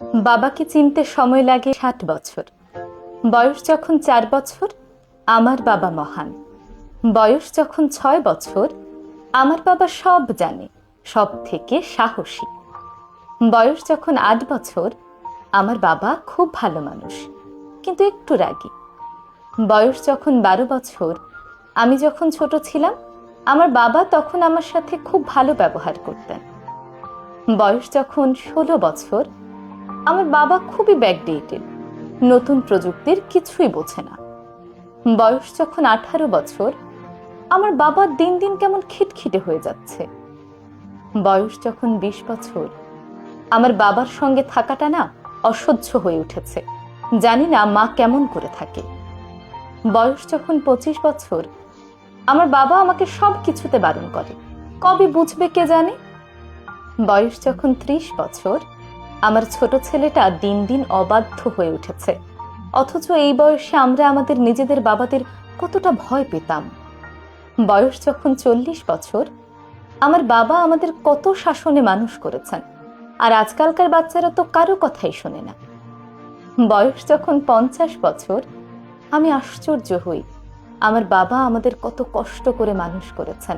বাবাকে চিনতে সময় লাগে ৬০ বছর। বয়স যখন ৪ বছর, আমার বাবা মহান। বয়স যখন ৬ বছর, আমার বাবা সব জানে, সব থেকে সাহসী। বয়স যখন ৮ বছর, আমার বাবা খুব ভালো মানুষ, কিন্তু একটু রাগী। বয়স যখন ১২ বছর, আমি যখন ছোট ছিলাম, আমার বাবা তখন আমার সাথে খুব ভালো ব্যবহার করতেন। বয়স যখন ১৬ বছর, আমার বাবা খুবই ব্যাকডেটেড, নতুন প্রযুক্তির কিছুই বোঝে না। বয়স যখন ১৮ বছর, আমার বাবা দিন দিন কেমন খিটখিটে হয়ে যাচ্ছে। বয়স যখন ২০ বছর, আমার বাবার সঙ্গে থাকাটা না অসহ্য হয়ে উঠেছে, জানি না মা কেমন করে থাকে। বয়স যখন ২৫ বছর, আমার বাবা আমাকে সব কিছুতে বারণ করে, কবে বুঝবে কে জানে। বয়স যখন ৩০ বছর, আমার ছোট ছেলেটা দিন দিন অবাধ্য হয়ে উঠেছে, অথচ এই বয়সে আমরা আমাদের নিজেদের বাবাদের কতটা ভয় পেতাম। বয়স যখন ৪০ বছর, আমার বাবা আমাদের কত শাসনে মানুষ করেছেন, আর আজকালকার বাচ্চারা তো কারো কথাই শোনে না। বয়স যখন ৫০ বছর, আমি আশ্চর্য হই আমার বাবা আমাদের কত কষ্ট করে মানুষ করেছেন,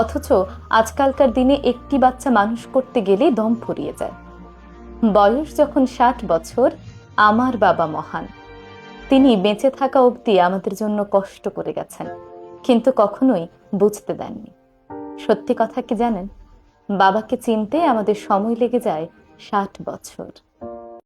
অথচ আজকালকার দিনে একটি বাচ্চা মানুষ করতে গেলেই দম ফুরিয়ে যায়। বয়স যখন ৬০ বছর, আমার বাবা মহান। তিনি বেঁচে থাকা অবধি আমাদের জন্য কষ্ট করে গেছেন, কিন্তু কখনোই বুঝতে দেননি। সত্যি কথা কি জানেন, বাবাকে চিনতে আমাদের সময় লেগে যায় ৬০ বছর।